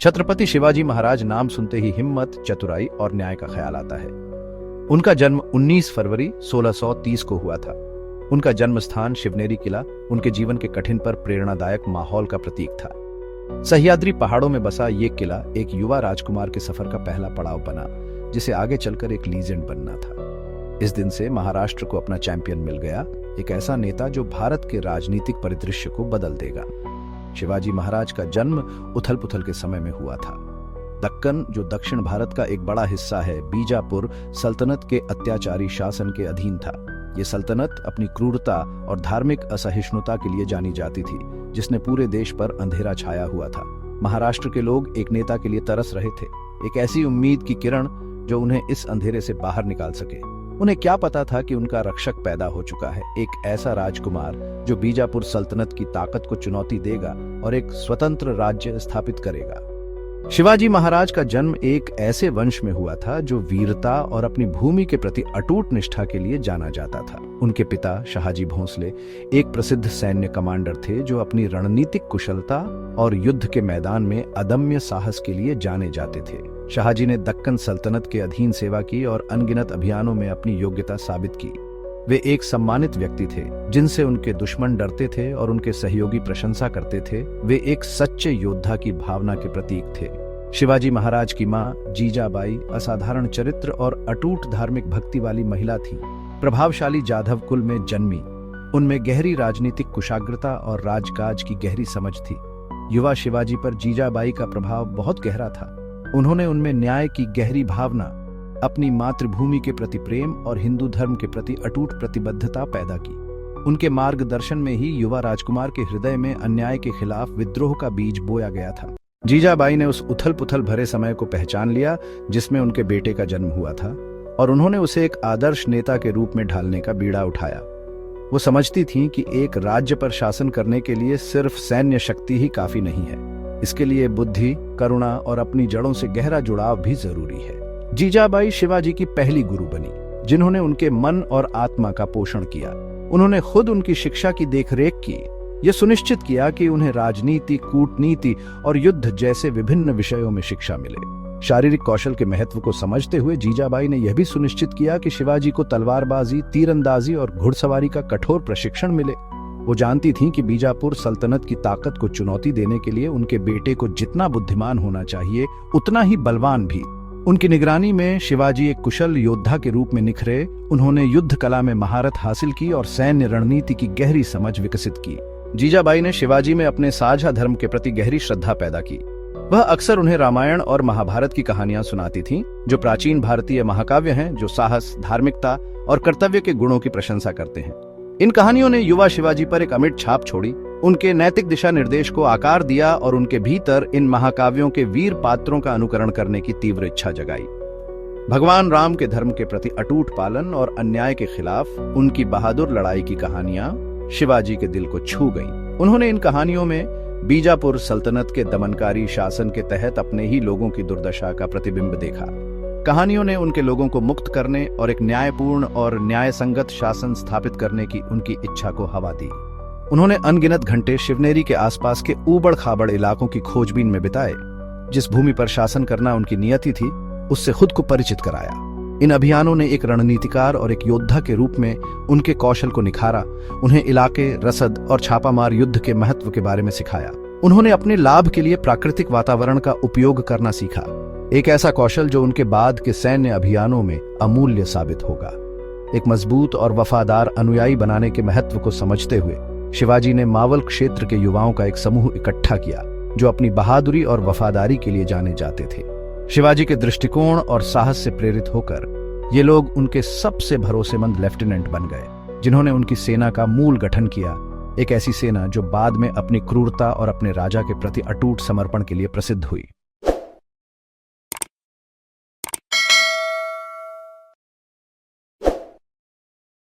छत्रपति शिवाजी महाराज नाम सुनते ही हिम्मत, चतुराई और न्याय का ख्याल आता है। उनका जन्म 19 फरवरी 1630 को हुआ था। उनका जन्म स्थान शिवनेरी किला उनके जीवन के कठिन पर प्रेरणादायक माहौल का प्रतीक था। सह्याद्री पहाड़ों में बसा ये किला एक युवा राजकुमार के सफर का पहला पड़ाव बना, जिसे आगे चलकर एक लीजेंड बनना था। इस दिन से महाराष्ट्र को अपना चैंपियन मिल गया, एक ऐसा नेता जो भारत के राजनीतिक परिदृश्य को बदल देगा। शिवाजी महाराज का जन्म उथल पुथल के समय में हुआ था। दक्कन, जो दक्षिण भारत का एक बड़ा हिस्सा है, बीजापुर सल्तनत के अत्याचारी शासन के अधीन था। ये सल्तनत अपनी क्रूरता और धार्मिक असहिष्णुता के लिए जानी जाती थी, जिसने पूरे देश पर अंधेरा छाया हुआ था। महाराष्ट्र के लोग एक नेता के लिए तरस रहे थे, एक ऐसी उम्मीद की किरण जो उन्हें इस अंधेरे से बाहर निकाल सके। उन्हें क्या पता था कि उनका रक्षक पैदा हो चुका है, एक ऐसा राजकुमार जो बीजापुर सल्तनत की ताकत को चुनौती देगा और एक स्वतंत्र राज्य स्थापित करेगा। शिवाजी महाराज का जन्म एक ऐसे वंश में हुआ था जो वीरता और अपनी भूमि के प्रति अटूट निष्ठा के लिए जाना जाता था। उनके पिता शहाजी भोंसले एक प्रसिद्ध सैन्य कमांडर थे जो अपनी रणनीतिक कुशलता और युद्ध के मैदान में अदम्य साहस के लिए जाने जाते थे। शहाजी ने दक्कन सल्तनत के अधीन सेवा की और अनगिनत अभियानों में अपनी योग्यता साबित की। वे एक सम्मानित व्यक्ति थे, जिनसे उनके दुश्मन डरते थे और उनके सहयोगी प्रशंसा करते थे। वे एक सच्चे योद्धा की भावना के प्रतीक थे। शिवाजी महाराज की मां जीजाबाई असाधारण चरित्र और अटूट धार्मिक भक्ति वाली महिला थी। प्रभावशाली जाधव कुल में जन्मी, उनमें गहरी राजनीतिक कुशाग्रता और राजकाज की गहरी समझ थी। युवा शिवाजी पर जीजाबाई का प्रभाव बहुत गहरा था। उन्होंने उनमें न्याय की गहरी भावना, अपनी मातृभूमि के प्रति प्रेम और हिंदू धर्म के प्रति अटूट प्रतिबद्धता पैदा की। उनके मार्गदर्शन में ही युवा राजकुमार के हृदय में अन्याय के खिलाफ विद्रोह का बीज बोया गया था। जीजाबाई ने उस उथल पुथल भरे समय को पहचान लिया जिसमें उनके बेटे का जन्म हुआ था, और उन्होंने उसे एक आदर्श नेता के रूप में ढालने का बीड़ा उठाया। वो समझती थीं कि एक राज्य पर शासन करने के लिए सिर्फ सैन्य शक्ति ही काफी नहीं है, इसके लिए बुद्धि, करुणा और अपनी जड़ों से गहरा जुड़ाव भी जरूरी है। जीजाबाई शिवाजी की पहली गुरु बनी, जिन्होंने उनके मन और आत्मा का पोषण किया। उन्होंने खुद उनकी शिक्षा की देखरेख की, यह सुनिश्चित किया कि उन्हें राजनीति, कूटनीति और युद्ध जैसे विभिन्न विषयों में शिक्षा मिले। शारीरिक कौशल के महत्व को समझते हुए जीजाबाई ने यह भी सुनिश्चित किया कि शिवाजी को तलवारबाजी, तीरंदाजी और घुड़सवारी का कठोर प्रशिक्षण मिले। वो जानती थीं कि बीजापुर सल्तनत की ताकत को चुनौती देने के लिए उनके बेटे को जितना बुद्धिमान होना चाहिए, उतना ही बलवान भी। उनकी निगरानी में शिवाजी एक कुशल योद्धा के रूप में निखरे। उन्होंने युद्ध कला में महारत हासिल की और सैन्य रणनीति की गहरी समझ विकसित की। जीजाबाई ने शिवाजी में अपने साझा धर्म के प्रति गहरी श्रद्धा पैदा की। वह अक्सर उन्हें रामायण और महाभारत की कहानियां सुनाती थीं, जो प्राचीन भारतीय महाकाव्य हैं, जो साहस, धार्मिकता और कर्तव्य के गुणों की प्रशंसा करते हैं। इन कहानियों ने युवा शिवाजी पर एक अमिट छाप छोड़ी, उनके नैतिक दिशा निर्देश को आकार दिया और उनके भीतर इन महाकाव्यों के वीर पात्रों का अनुकरण करने की तीव्र इच्छा जगाई। भगवान राम के धर्म के प्रति अटूट पालन और अन्याय के खिलाफ उनकी बहादुर लड़ाई की कहानियां शिवाजी के दिल को छू गईं। उन्होंने इन कहानियों में बीजापुर सल्तनत के दमनकारी शासन के तहत अपने ही लोगों की दुर्दशा का प्रतिबिंब देखा। कहानियों ने उनके लोगों को मुक्त करने और एक न्यायपूर्ण और न्यायसंगत शासन स्थापित करने की उनकी इच्छा को हवा दी। उन्होंने अनगिनत घंटे शिवनेरी के आसपास के ऊबड़ खाबड़ इलाकों की खोजबीन में बिताए। जिस भूमि पर शासन करना उनकी नियति थी, उससे खुद को परिचित कराया। इन अभियानों ने एक रणनीतिकार और एक योद्धा के रूप में उनके कौशल को निखारा। उन्हें इलाके, रसद और छापामार युद्ध के महत्व के बारे में सिखाया। उन्होंने अपने लाभ के लिए प्राकृतिक वातावरण का उपयोग करना सीखा, एक ऐसा कौशल जो उनके बाद के सैन्य अभियानों में अमूल्य साबित होगा। एक मजबूत और वफादार अनुयायी बनाने के महत्व को समझते हुए शिवाजी ने मावल क्षेत्र के युवाओं का एक समूह इकट्ठा किया, जो अपनी बहादुरी और वफादारी के लिए जाने जाते थे। शिवाजी के दृष्टिकोण और साहस से प्रेरित होकर ये लोग उनके सबसे भरोसेमंद लेफ्टिनेंट बन गए, जिन्होंने उनकी सेना का मूल गठन किया। एक ऐसी सेना जो बाद में अपनी क्रूरता और अपने राजा के प्रति अटूट समर्पण के लिए प्रसिद्ध हुई।